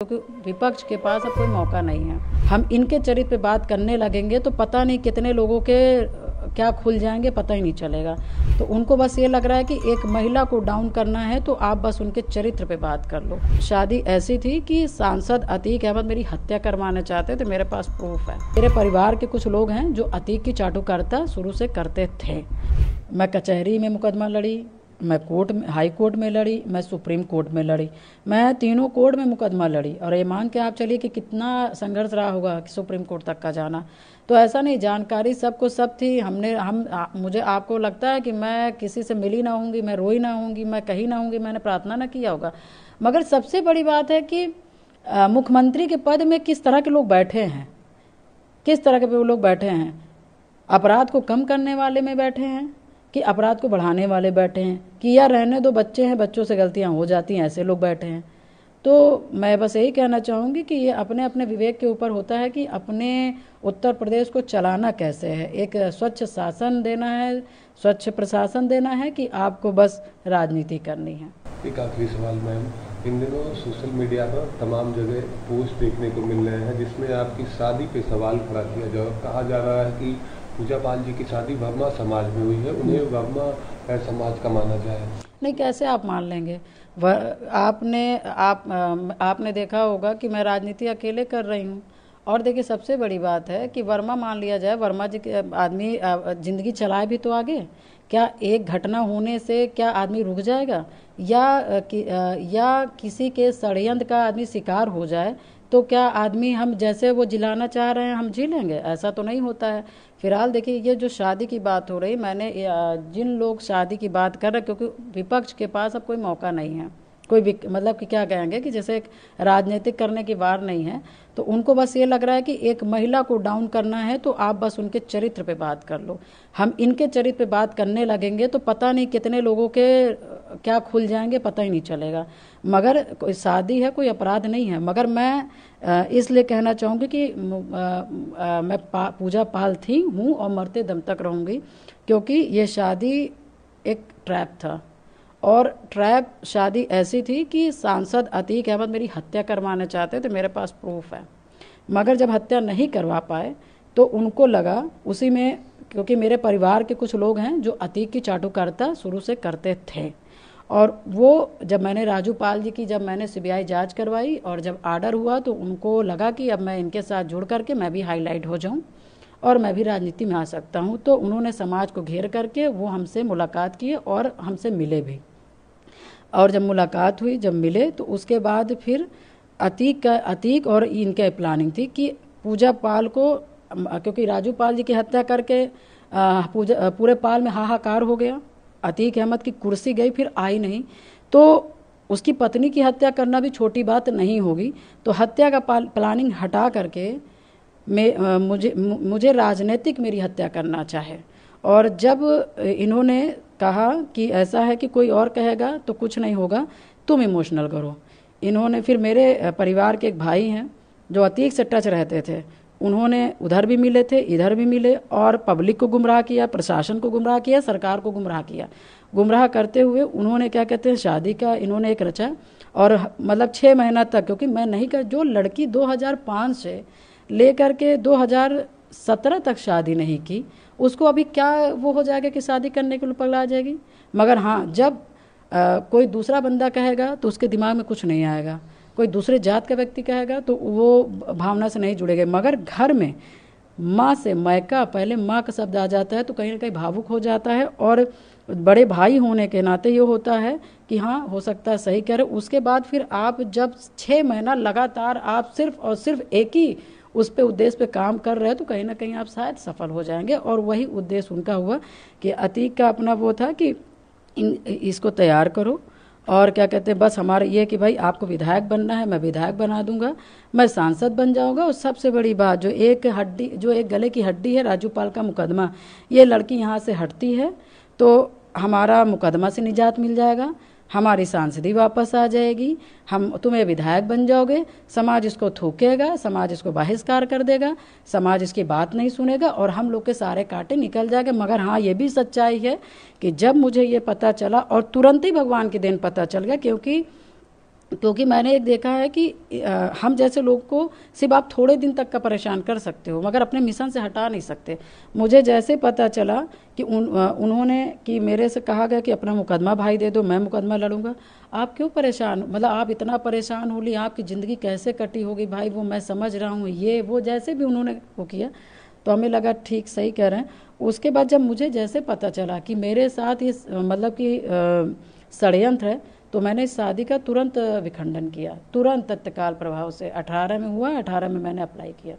क्योंकि विपक्ष के पास अब कोई मौका नहीं है। हम इनके चरित्र पे बात करने लगेंगे तो पता नहीं कितने लोगों के क्या खुल जाएंगे, पता ही नहीं चलेगा। तो उनको बस ये लग रहा है कि एक महिला को डाउन करना है तो आप बस उनके चरित्र पे बात कर लो। शादी ऐसी थी कि सांसद अतीक अहमद मेरी हत्या करवाना चाहते थे। मेरे पास प्रूफ है। मेरे परिवार के कुछ लोग हैं जो अतीक की चाटुकारिता शुरू से करते थे। मैं कचहरी में मुकदमा लड़ी, मैं कोर्ट में, हाई कोर्ट में लड़ी, मैं सुप्रीम कोर्ट में लड़ी, मैं तीनों कोर्ट में मुकदमा लड़ी। और ये मान के आप चलिए कि कितना संघर्ष रहा होगा कि सुप्रीम कोर्ट तक का जाना। तो ऐसा नहीं, जानकारी सबको सब थी। मुझे आपको लगता है कि मैं किसी से मिली ना होंगी, मैं रोई ना होंगी, मैं कहीं ना होंगी, मैंने प्रार्थना ना किया होगा। मगर सबसे बड़ी बात है कि मुख्यमंत्री के पद में किस तरह के लोग बैठे हैं, किस तरह के लोग बैठे हैं। अपराध को कम करने वाले में बैठे हैं कि अपराध को बढ़ाने वाले बैठे हैं, कि यार रहने दो, बच्चे हैं, बच्चों से गलतियां हो जाती हैं, ऐसे लोग बैठे हैं। तो मैं बस यही कहना चाहूँगी कि ये अपने अपने विवेक के ऊपर होता है कि अपने उत्तर प्रदेश को चलाना कैसे है। एक स्वच्छ शासन देना है, स्वच्छ प्रशासन देना है, कि आपको बस राजनीति करनी है। एक आखिरी सवाल मैम, इन दिनों सोशल मीडिया पर तमाम जगह पोस्ट देखने को मिल रहे हैं जिसमें आपकी शादी पे सवाल खड़ा किया कहा जा रहा है कि पूजा पाल जी की शादी वर्मा समाज में हुई है, उन्हें वर्मा समाज का माना जाए। नहीं, कैसे आप मान लेंगे? आपने देखा होगा कि मैं राजनीति अकेले कर रही हूँ। और देखिए, सबसे बड़ी बात है कि वर्मा मान लिया जाए, वर्मा जी के आदमी जिंदगी चलाए भी तो आगे। क्या एक घटना होने से क्या आदमी रुक जाएगा? या किसी के षड्यंत्र का आदमी शिकार हो जाए तो क्या आदमी हम जैसे वो जिलाना चाह रहे हैं हम जी लेंगे? ऐसा तो नहीं होता है। फिलहाल देखिए, ये जो शादी की बात हो रही, मैंने जिन लोग शादी की बात कर रहे, क्योंकि विपक्ष के पास अब कोई मौका नहीं है, कोई मतलब कि क्या कहेंगे कि जैसे एक राजनीतिक करने की वार नहीं है। तो उनको बस ये लग रहा है कि एक महिला को डाउन करना है तो आप बस उनके चरित्र पे बात कर लो। हम इनके चरित्र पे बात करने लगेंगे तो पता नहीं कितने लोगों के क्या खुल जाएंगे, पता ही नहीं चलेगा। मगर कोई शादी है, कोई अपराध नहीं है। मगर मैं इसलिए कहना चाहूँगी कि मैं पूजा पाल थी, हूँ और मरते दम तक रहूँगी, क्योंकि ये शादी एक ट्रैप था। और ट्रैप शादी ऐसी थी कि सांसद अतीक अहमद मेरी हत्या करवाना चाहते थे। मेरे पास प्रूफ है। मगर जब हत्या नहीं करवा पाए तो उनको लगा उसी में, क्योंकि मेरे परिवार के कुछ लोग हैं जो अतीक की चाटुकारिता शुरू से करते थे। और वो जब मैंने राजू पाल जी की सीबीआई जांच करवाई और जब आर्डर हुआ तो उनको लगा कि अब मैं इनके साथ जुड़ करके मैं भी हाईलाइट हो जाऊं और मैं भी राजनीति में आ सकता हूं। तो उन्होंने समाज को घेर करके वो हमसे मुलाकात किए और हमसे मिले भी। और जब मुलाकात हुई, जब मिले, तो उसके बाद फिर अतीक और इनके प्लानिंग थी कि पूजा पाल को, क्योंकि राजू पाल जी की हत्या करके पूरे पाल में हाहाकार हो गया। अतीक अहमद की कुर्सी गई, फिर आई नहीं। तो उसकी पत्नी की हत्या करना भी छोटी बात नहीं होगी। तो हत्या का प्लानिंग हटा करके मुझे राजनीतिक मेरी हत्या करना चाहे। और जब इन्होंने कहा कि ऐसा है कि कोई और कहेगा तो कुछ नहीं होगा, तुम इमोशनल करो। इन्होंने फिर मेरे परिवार के एक भाई हैं जो अतीक से टच रहते थे, उन्होंने उधर भी मिले थे, इधर भी मिले और पब्लिक को गुमराह किया, प्रशासन को गुमराह किया, सरकार को गुमराह किया। गुमराह करते हुए उन्होंने क्या कहते हैं, शादी का इन्होंने एक रचा। और मतलब 6 महीना तक, क्योंकि मैं नहीं कर, जो लड़की 2005 से लेकर के 2017 तक शादी नहीं की, उसको अभी क्या वो हो जाएगा कि शादी करने के लिए पगला जाएगी। मगर हाँ, जब कोई दूसरा बंदा कहेगा तो उसके दिमाग में कुछ नहीं आएगा। कोई दूसरे जात का व्यक्ति कहेगा तो वो भावना से नहीं जुड़ेगा। मगर घर में माँ से मैका, पहले माँ का शब्द आ जाता है तो कहीं ना कहीं भावुक हो जाता है। और बड़े भाई होने के नाते ये होता है कि हाँ, हो सकता है सही कह रहे। उसके बाद फिर आप जब 6 महीना लगातार आप सिर्फ और सिर्फ एक ही उस पे उद्देश्य पे काम कर रहे हैं तो कहीं ना कहीं आप शायद सफल हो जाएंगे। और वही उद्देश्य उनका हुआ कि अतीक का अपना वो था कि इसको तैयार करो। और क्या कहते हैं, बस हमारा ये कि भाई आपको विधायक बनना है, मैं विधायक बना दूंगा, मैं सांसद बन जाऊंगा। और सबसे बड़ी बात, जो एक गले की हड्डी है, राजू पाल का मुकदमा, ये लड़की यहाँ से हटती है तो हमारा मुकदमा से निजात मिल जाएगा, हमारी सांसदी वापस आ जाएगी, तुम्हें विधायक बन जाओगे। समाज इसको थूकेगा, समाज इसको बहिष्कार कर देगा, समाज इसकी बात नहीं सुनेगा और हम लोग के सारे कांटे निकल जाएंगे। मगर हाँ, ये भी सच्चाई है कि जब मुझे ये पता चला, और तुरंत ही भगवान की देन पता चल गया, क्योंकि क्योंकि मैंने एक देखा है कि हम जैसे लोग को सिर्फ आप थोड़े दिन तक का परेशान कर सकते हो मगर अपने मिशन से हटा नहीं सकते। मुझे जैसे पता चला कि उन्होंने कि मेरे से कहा गया कि अपना मुकदमा भाई दे दो, मैं मुकदमा लड़ूंगा। आप क्यों परेशान, मतलब आप इतना परेशान हो ली, आपकी ज़िंदगी कैसे कटी होगी भाई, वो मैं समझ रहा हूँ, ये वो जैसे भी उन्होंने वो किया। तो हमें लगा ठीक सही कह रहे हैं। उसके बाद जब मुझे जैसे पता चला कि मेरे साथ ये मतलब कि षड्यंत्र है, तो मैंने इस शादी का तुरंत विखंडन किया, तुरंत तत्काल प्रभाव से। 18 में हुआ, 18 में मैंने अप्लाई किया।